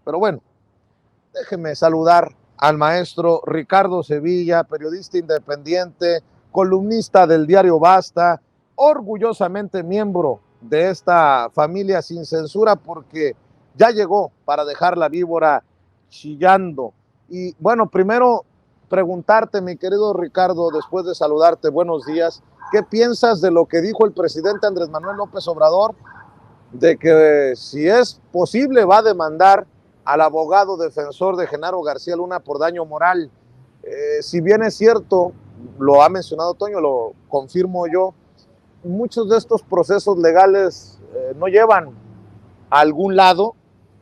Pero bueno, déjeme saludar al maestro Ricardo Sevilla, periodista independiente, columnista del diario Basta, orgullosamente miembro de esta familia sin censura porque ya llegó para dejar la víbora chillando. Y bueno, primero preguntarte, mi querido Ricardo, después de saludarte, buenos días, ¿qué piensas de lo que dijo el presidente Andrés Manuel López Obrador de que si es posible va a demandar al abogado defensor de Genaro García Luna por daño moral? Si bien es cierto, lo ha mencionado Toño, lo confirmo yo, muchos de estos procesos legales no llevan a algún lado,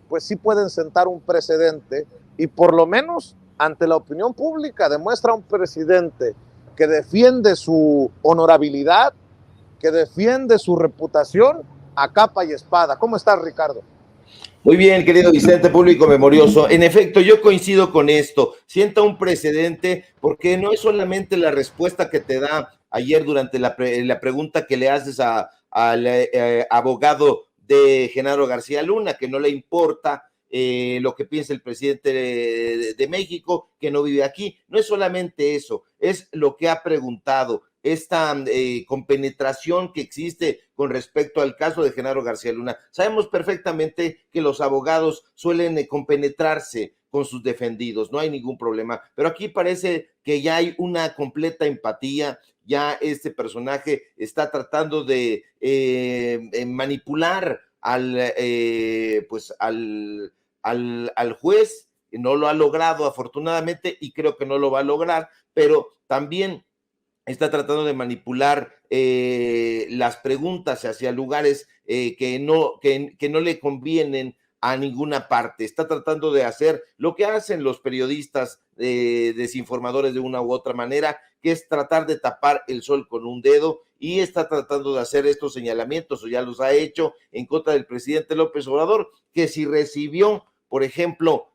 pues sí pueden sentar un precedente y por lo menos ante la opinión pública demuestra un presidente que defiende su honorabilidad, que defiende su reputación a capa y espada. ¿Cómo estás, Ricardo? Muy bien, querido Vicente, público memorioso. En efecto, yo coincido con esto. Sienta un precedente porque no es solamente la respuesta que te da ayer durante la pregunta que le haces al abogado de Genaro García Luna, que no le importa lo que piensa el presidente de México, que no vive aquí. No es solamente eso, es lo que ha preguntado, esta compenetración que existe con respecto al caso de Genaro García Luna. Sabemos perfectamente que los abogados suelen compenetrarse con sus defendidos, no hay ningún problema, pero aquí parece que ya hay una completa empatía, ya este personaje está tratando de manipular al juez, no lo ha logrado afortunadamente y creo que no lo va a lograr, pero también está tratando de manipular las preguntas hacia lugares que no le convienen a ninguna parte. Está tratando de hacer lo que hacen los periodistas desinformadores de una u otra manera, que es tratar de tapar el sol con un dedo, y está tratando de hacer estos señalamientos, o ya los ha hecho, en contra del presidente López Obrador, que si recibió, por ejemplo,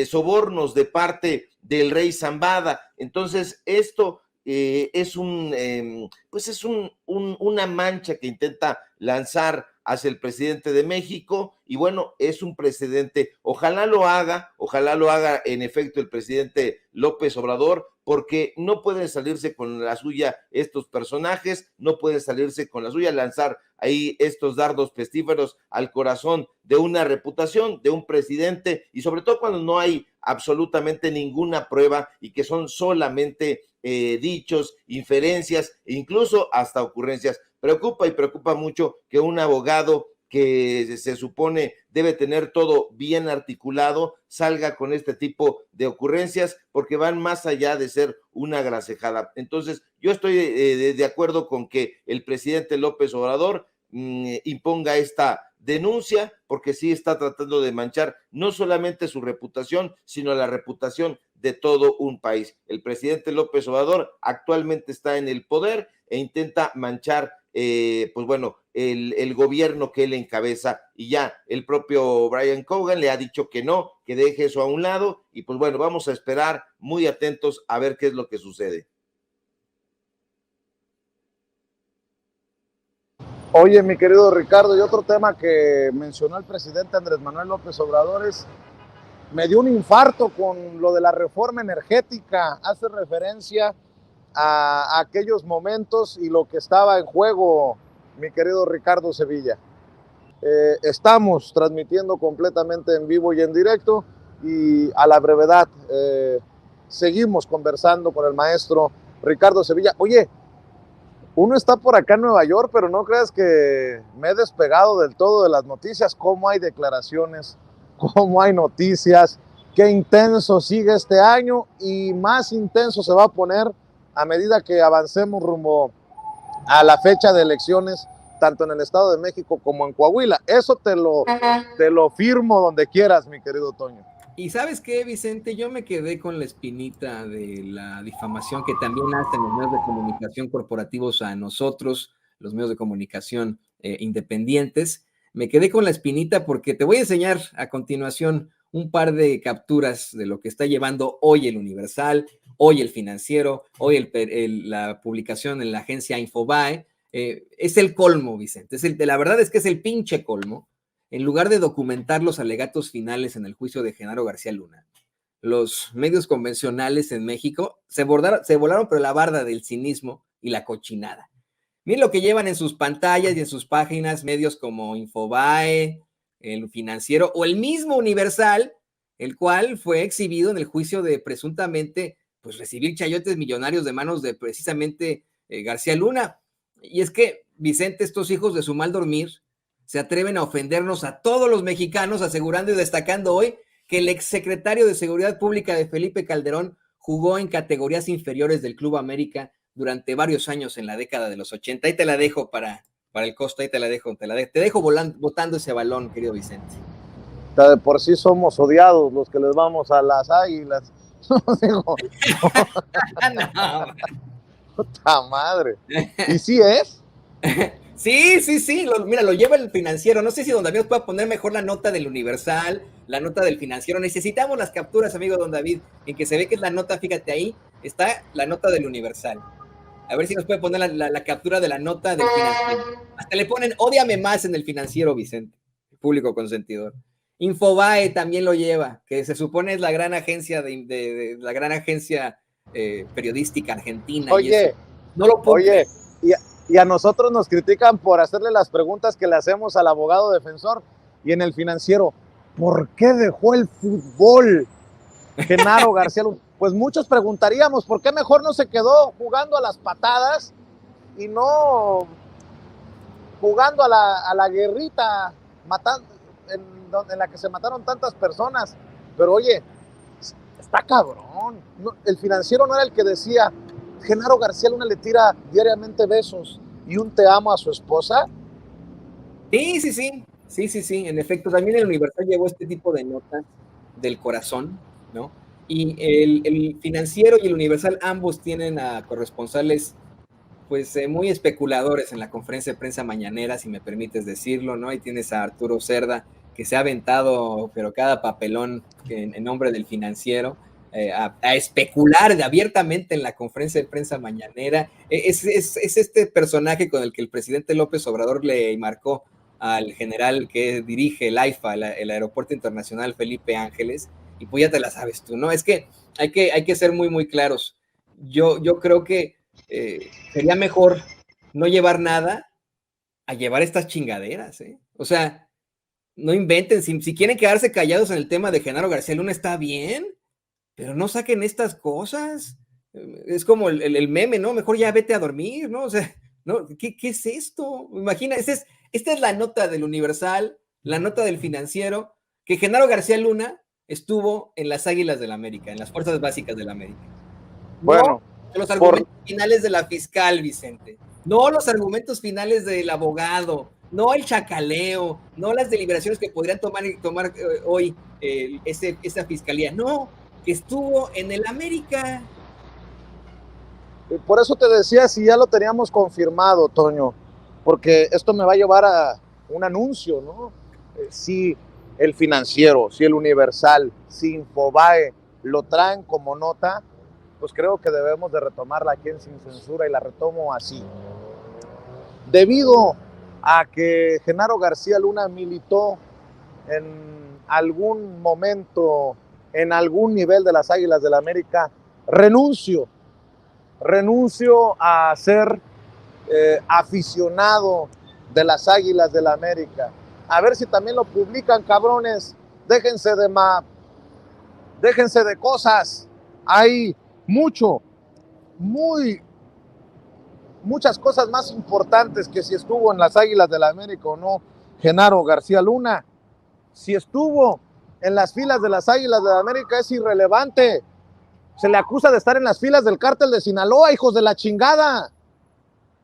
sobornos de parte del rey Zambada. Entonces, esto es una mancha que intenta lanzar hacia el presidente de México, y bueno, es un precedente. Ojalá lo haga en efecto el presidente López Obrador, porque no pueden salirse con la suya estos personajes, no pueden salirse con la suya, lanzar ahí estos dardos pestíferos al corazón de una reputación, de un presidente, y sobre todo cuando no hay absolutamente ninguna prueba y que son solamente dichos, inferencias e incluso hasta ocurrencias. Preocupa mucho que un abogado que se supone debe tener todo bien articulado salga con este tipo de ocurrencias, porque van más allá de ser una gracejada. Entonces, yo estoy de acuerdo con que el presidente López Obrador imponga esta denuncia, porque sí está tratando de manchar no solamente su reputación, sino la reputación de todo un país. El presidente López Obrador actualmente está en el poder e intenta manchar el gobierno que él encabeza, y ya el propio Brian Cogan le ha dicho que no, que deje eso a un lado, y pues bueno, vamos a esperar muy atentos a ver qué es lo que sucede. Oye, mi querido Ricardo, y otro tema que mencionó el presidente Andrés Manuel López Obrador es, me dio un infarto con lo de la reforma energética, hace referencia a aquellos momentos y lo que estaba en juego, mi querido Ricardo Sevilla. Estamos transmitiendo completamente en vivo y en directo, y a la brevedad seguimos conversando con el maestro Ricardo Sevilla. Oye, uno está por acá en Nueva York, pero no creas que me he despegado del todo de las noticias. Cómo hay declaraciones, cómo hay noticias, qué intenso sigue este año, y más intenso se va a poner a medida que avancemos rumbo a la fecha de elecciones, tanto en el Estado de México como en Coahuila. Eso te lo firmo donde quieras, mi querido Toño. Y ¿sabes qué, Vicente? Yo me quedé con la espinita de la difamación que también hacen los medios de comunicación corporativos a nosotros, los medios de comunicación independientes. Me quedé con la espinita porque te voy a enseñar a continuación un par de capturas de lo que está llevando hoy el Universal, hoy el Financiero, hoy la publicación en la agencia Infobae. Es el colmo, Vicente. La verdad es que es el pinche colmo en lugar de documentar los alegatos finales en el juicio de Genaro García Luna, los medios convencionales en México se volaron pero la barda del cinismo y la cochinada. Miren lo que llevan en sus pantallas y en sus páginas medios como Infobae, El Financiero o el mismo Universal, el cual fue exhibido en el juicio de presuntamente pues, recibir chayotes millonarios de manos de precisamente García Luna. Y es que, Vicente, estos hijos de su mal dormir se atreven a ofendernos a todos los mexicanos, asegurando y destacando hoy que el exsecretario de Seguridad Pública de Felipe Calderón jugó en categorías inferiores del Club América durante varios años en la década de los 80. Ahí te la dejo para el costo, ahí te dejo botando ese balón, querido Vicente. De por sí somos odiados los que les vamos a las Águilas. Digo, No. puta madre. ¿Y sí es? Sí. Mira, lo lleva el Financiero. No sé si Don David nos puede poner mejor la nota del Universal, la nota del Financiero. Necesitamos las capturas, amigo Don David, en que se ve que es la nota, fíjate ahí, está la nota del Universal. A ver si nos puede poner la captura de la nota del Financiero. Hasta le ponen ódiame más en el Financiero, Vicente, público consentidor. Infobae también lo lleva, que se supone es la gran agencia la gran agencia periodística argentina. Oye, no lo puedo creer. Y a nosotros nos critican por hacerle las preguntas que le hacemos al abogado defensor. Y en el Financiero, ¿por qué dejó el fútbol Genaro García Luna? Pues muchos preguntaríamos, ¿por qué mejor no se quedó jugando a las patadas y no jugando a la guerrita, matando, en la que se mataron tantas personas? Pero oye, está cabrón. El Financiero no era el que decía, Genaro García Luna le tira diariamente besos y un te amo a su esposa. Sí. En efecto, también el Universal llevó este tipo de notas del corazón, ¿no? Y el Financiero y el Universal ambos tienen a corresponsales pues muy especuladores en la conferencia de prensa mañanera, si me permites decirlo, ¿no? Ahí tienes a Arturo Cerda, que se ha aventado, pero cada papelón en nombre del Financiero, a especular abiertamente en la conferencia de prensa mañanera. Es este personaje con el que el presidente López Obrador le marcó al general que dirige el AIFA, el Aeropuerto Internacional Felipe Ángeles, y pues ya te la sabes tú, ¿no? Es que hay que ser muy, muy claros. Yo creo que sería mejor no llevar nada a llevar estas chingaderas, ¿eh? O sea, no inventen, si quieren quedarse callados en el tema de Genaro García Luna está bien, pero no saquen estas cosas. Es como el meme, ¿no? Mejor ya vete a dormir, ¿no? O sea, ¿no? ¿Qué es esto? Imagina, esta es la nota del Universal, la nota del Financiero, que Genaro García Luna estuvo en las Águilas del América, en las Fuerzas Básicas del América. Bueno, no los argumentos finales de la fiscal, Vicente. No los argumentos finales del abogado, no el chacaleo, no las deliberaciones que podrían tomar hoy esa fiscalía. No, que estuvo en el América. Por eso te decía si ya lo teníamos confirmado, Toño, porque esto me va a llevar a un anuncio, ¿no? Si el Financiero, si el Universal, si Infobae lo traen como nota, pues creo que debemos de retomarla aquí en Sin Censura y la retomo así. Debido a que Genaro García Luna militó en algún momento, en algún nivel de las Águilas del América, renuncio a ser aficionado de las Águilas del América. A ver si también lo publican, cabrones. Déjense de cosas. Hay muchas cosas más importantes que si estuvo en las Águilas del América o no Genaro García Luna. Si estuvo en las filas de las Águilas del América es irrelevante. Se le acusa de estar en las filas del cártel de Sinaloa, hijos de la chingada.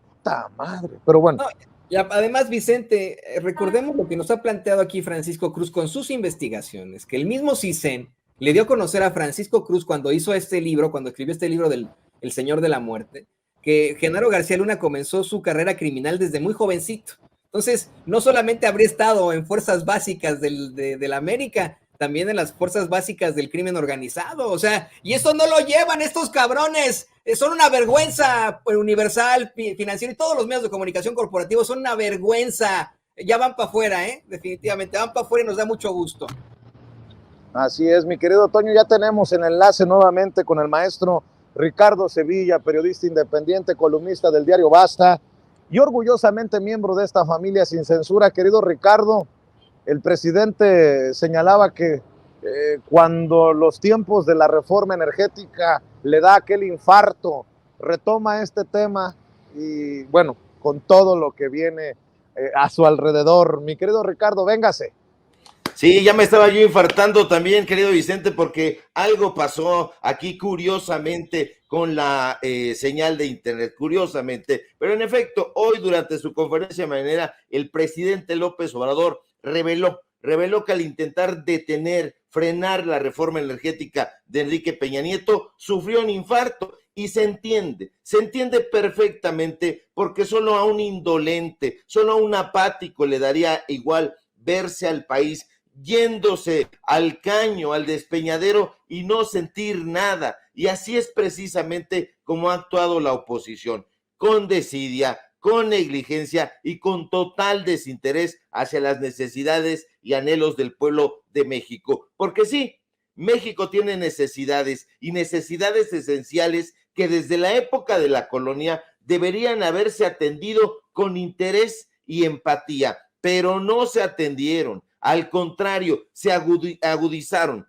¡Puta madre! Pero bueno. No, y además, Vicente, recordemos lo que nos ha planteado aquí Francisco Cruz con sus investigaciones, que el mismo CISEN le dio a conocer a Francisco Cruz cuando hizo este libro, cuando escribió este libro del El Señor de la Muerte, que Genaro García Luna comenzó su carrera criminal desde muy jovencito. Entonces, no solamente habría estado en fuerzas básicas de la América, también en las fuerzas básicas del crimen organizado, o sea, y esto no lo llevan estos cabrones, son una vergüenza. Universal, Financiero y todos los medios de comunicación corporativos son una vergüenza, ya van para afuera, definitivamente, van para afuera y nos da mucho gusto. Así es, mi querido Toño, ya tenemos el enlace nuevamente con el maestro Ricardo Sevilla, periodista independiente, columnista del diario Basta y orgullosamente miembro de esta familia sin censura. Querido Ricardo, el presidente señalaba que cuando los tiempos de la reforma energética le da aquel infarto, retoma este tema y bueno, con todo lo que viene a su alrededor. Mi querido Ricardo, véngase. Sí, ya me estaba yo infartando también, querido Vicente, porque algo pasó aquí curiosamente con la señal de internet, curiosamente. Pero en efecto, hoy durante su conferencia mañanera, el presidente López Obrador reveló que al intentar frenar la reforma energética de Enrique Peña Nieto, sufrió un infarto. Y se entiende perfectamente, porque solo a un indolente, solo a un apático le daría igual verse al país yéndose al caño, al despeñadero y no sentir nada. Y así es precisamente como ha actuado la oposición, con desidia, con negligencia y con total desinterés hacia las necesidades y anhelos del pueblo de México. Porque sí, México tiene necesidades y necesidades esenciales que desde la época de la colonia deberían haberse atendido con interés y empatía, pero no se atendieron. Al contrario, se agudizaron.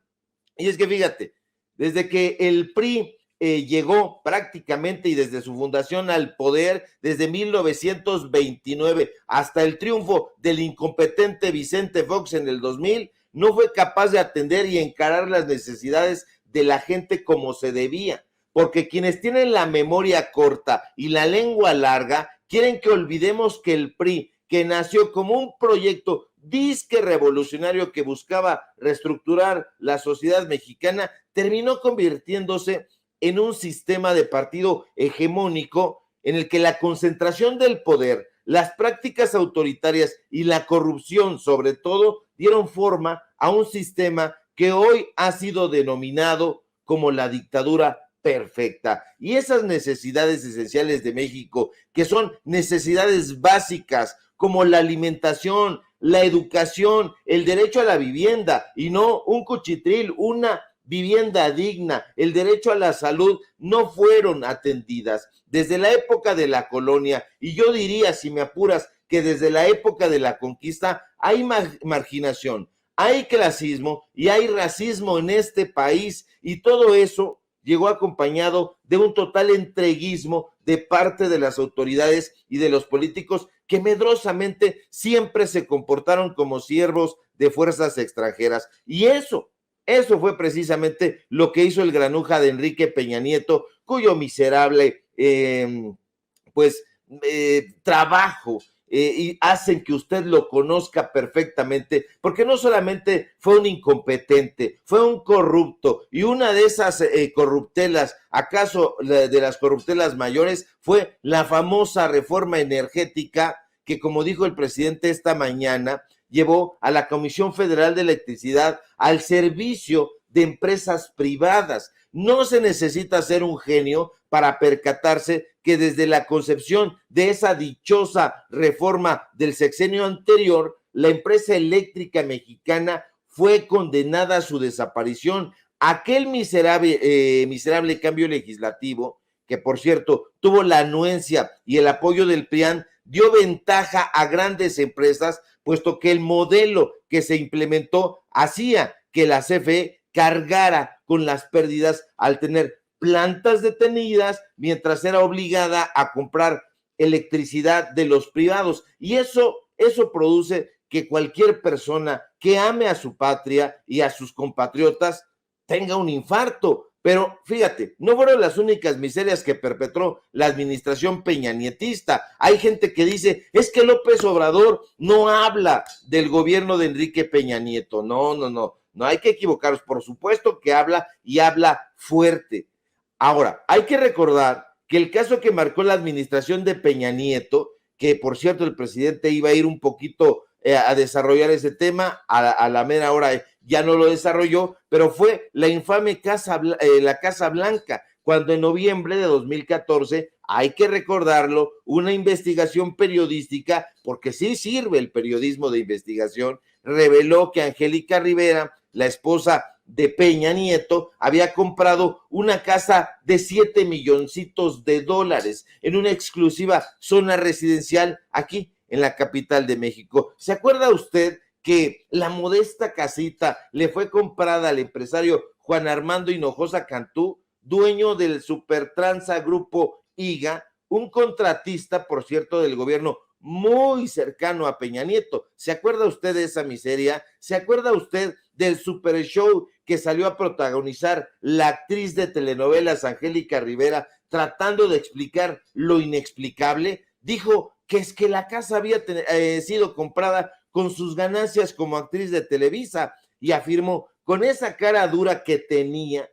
Y es que fíjate, desde que el PRI llegó prácticamente y desde su fundación al poder, desde 1929 hasta el triunfo del incompetente Vicente Fox en el 2000, no fue capaz de atender y encarar las necesidades de la gente como se debía. Porque quienes tienen la memoria corta y la lengua larga quieren que olvidemos que el PRI, que nació como un proyecto disque revolucionario que buscaba reestructurar la sociedad mexicana, terminó convirtiéndose en un sistema de partido hegemónico en el que la concentración del poder, las prácticas autoritarias y la corrupción, sobre todo, dieron forma a un sistema que hoy ha sido denominado como la dictadura perfecta. Y esas necesidades esenciales de México, que son necesidades básicas como la alimentación, la educación, el derecho a la vivienda y no un cuchitril, una vivienda digna, el derecho a la salud, no fueron atendidas desde la época de la colonia. Y yo diría, si me apuras, que desde la época de la conquista hay marginación, hay clasismo y hay racismo en este país, y todo eso llegó acompañado de un total entreguismo de parte de las autoridades y de los políticos que medrosamente siempre se comportaron como siervos de fuerzas extranjeras. Y eso fue precisamente lo que hizo el granuja de Enrique Peña Nieto, cuyo miserable trabajo y hacen que usted lo conozca perfectamente, porque no solamente fue un incompetente, fue un corrupto, y una de esas corruptelas, acaso de las corruptelas mayores, fue la famosa reforma energética que, como dijo el presidente esta mañana, llevó a la Comisión Federal de Electricidad al servicio de empresas privadas. No se necesita ser un genio para percatarse que desde la concepción de esa dichosa reforma del sexenio anterior, la empresa eléctrica mexicana fue condenada a su desaparición. Aquel miserable cambio legislativo, que por cierto tuvo la anuencia y el apoyo del PRIAN, dio ventaja a grandes empresas, puesto que el modelo que se implementó hacía que la CFE cargara con las pérdidas al tener plantas detenidas mientras era obligada a comprar electricidad de los privados. Y eso produce que cualquier persona que ame a su patria y a sus compatriotas tenga un infarto. Pero fíjate, no fueron las únicas miserias que perpetró la administración peñanietista. Hay gente que dice, es que López Obrador no habla del gobierno de Enrique Peña Nieto. No hay que equivocarnos. Por supuesto que habla, y habla fuerte. Ahora, hay que recordar que el caso que marcó la administración de Peña Nieto, que por cierto el presidente iba a ir un poquito a desarrollar ese tema, a la mera hora ya no lo desarrolló, pero fue la infame la Casa Blanca, cuando en noviembre de 2014, hay que recordarlo, una investigación periodística, porque sí sirve el periodismo de investigación, reveló que Angélica Rivera, la esposa de Peña Nieto, había comprado una casa de $7 milloncitos en una exclusiva zona residencial aquí en la capital de México. ¿Se acuerda usted que la modesta casita le fue comprada al empresario Juan Armando Hinojosa Cantú, dueño del Supertransa Grupo IGA, un contratista, por cierto, del gobierno muy cercano a Peña Nieto? ¿Se acuerda usted de esa miseria? ¿Se acuerda usted del super show que salió a protagonizar la actriz de telenovelas Angélica Rivera, tratando de explicar lo inexplicable? Dijo que es que la casa había sido comprada con sus ganancias como actriz de Televisa, y afirmó con esa cara dura que tenía,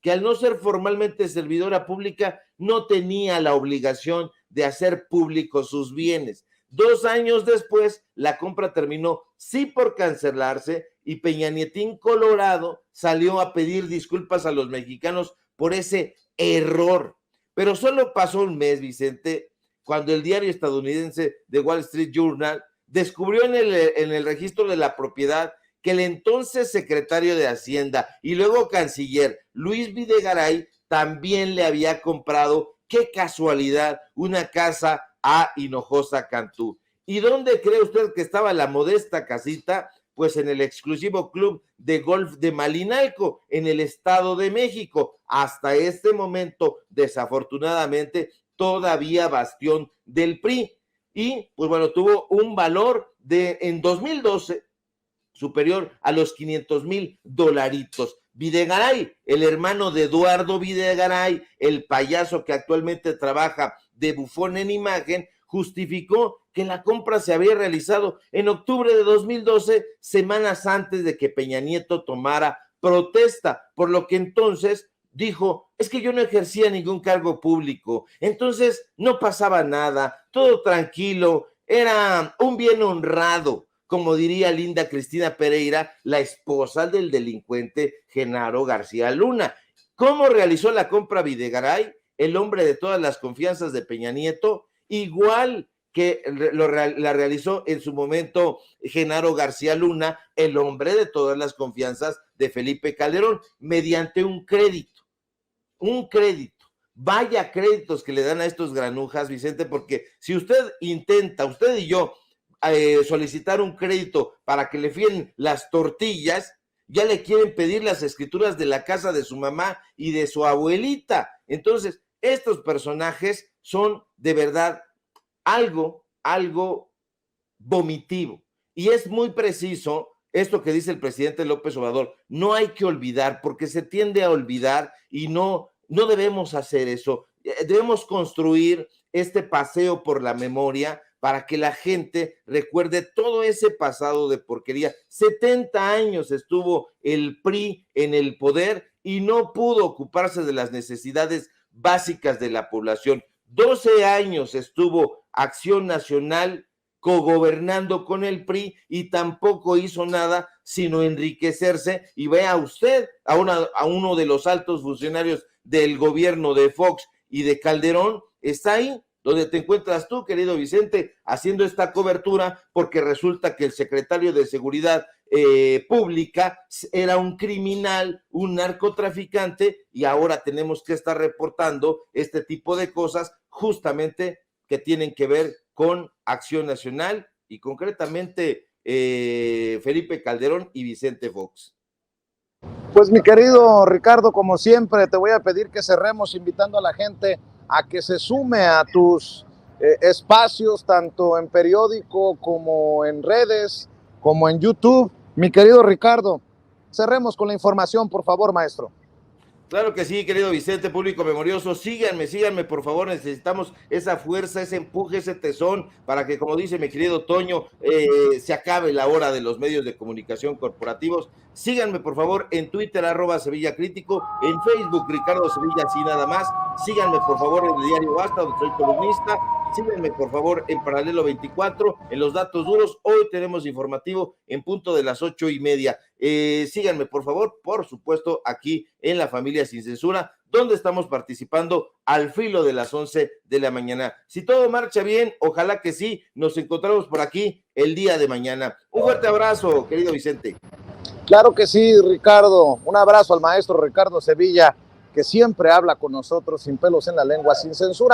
que al no ser formalmente servidora pública, no tenía la obligación de hacer públicos sus bienes. 2 años después, la compra terminó sí por cancelarse, y Peña Nietín Colorado salió a pedir disculpas a los mexicanos por ese error. Pero solo pasó un mes, Vicente, cuando el diario estadounidense The Wall Street Journal descubrió en el registro de la propiedad que el entonces secretario de Hacienda y luego canciller Luis Videgaray también le había comprado, qué casualidad, una casa a Hinojosa Cantú. ¿Y dónde cree usted que estaba la modesta casita? Pues en el exclusivo club de golf de Malinalco, en el Estado de México, hasta este momento, desafortunadamente, todavía bastión del PRI. Y, pues bueno, tuvo un valor en 2012 superior a los $500,000. Videgaray, el hermano de Eduardo Videgaray, el payaso que actualmente trabaja de bufón en imagen, justificó que la compra se había realizado en octubre de 2012, semanas antes de que Peña Nieto tomara protesta, por lo que entonces dijo, es que yo no ejercía ningún cargo público, entonces no pasaba nada, todo tranquilo, era un bien honrado, como diría Linda Cristina Pereira, la esposa del delincuente Genaro García Luna. ¿Cómo realizó la compra Videgaray, el hombre de todas las confianzas de Peña Nieto? Igual que la realizó en su momento Genaro García Luna, el hombre de todas las confianzas de Felipe Calderón, mediante un crédito. Un crédito. Vaya créditos que le dan a estos granujas, Vicente, porque si usted intenta, usted y yo, solicitar un crédito para que le fíen las tortillas, ya le quieren pedir las escrituras de la casa de su mamá y de su abuelita. Entonces, estos personajes son de verdad algo vomitivo. Y es muy preciso esto que dice el presidente López Obrador. No hay que olvidar, porque se tiende a olvidar, y no debemos hacer eso. Debemos construir este paseo por la memoria para que la gente recuerde todo ese pasado de porquería. 70 años estuvo el PRI en el poder y no pudo ocuparse de las necesidades básicas de la población. 12 años estuvo Acción Nacional cogobernando con el PRI y tampoco hizo nada sino enriquecerse. Y vea usted a uno de los altos funcionarios del gobierno de Fox y de Calderón, está ahí donde te encuentras tú, querido Vicente, haciendo esta cobertura, porque resulta que el secretario de Seguridad Pública era un criminal, un narcotraficante, y ahora tenemos que estar reportando este tipo de cosas justamente que tienen que ver con Acción Nacional y concretamente Felipe Calderón y Vicente Fox. Pues mi querido Ricardo, como siempre, te voy a pedir que cerremos invitando a la gente a que se sume a tus espacios, tanto en periódico como en redes, como en YouTube. Mi querido Ricardo, cerremos con la información, por favor, maestro. Claro que sí, querido Vicente, público memorioso, síganme, por favor, necesitamos esa fuerza, ese empuje, ese tesón, para que, como dice mi querido Toño, se acabe la hora de los medios de comunicación corporativos. Síganme, por favor, en Twitter, @Sevilla Crítico, en Facebook, Ricardo Sevilla, así nada más. Síganme, por favor, en el Diario Basta, donde soy columnista. Síganme, por favor, en Paralelo 24, en Los Datos Duros. Hoy tenemos informativo en punto de las 8:30. Síganme, por favor, por supuesto, aquí en La Familia Sin Censura, donde estamos participando al filo de las 11 de la mañana. Si todo marcha bien, ojalá que sí, nos encontramos por aquí el día de mañana. Un fuerte abrazo, querido Vicente. Claro que sí, Ricardo. Un abrazo al maestro Ricardo Sevilla, que siempre habla con nosotros sin pelos en la lengua, sin censura.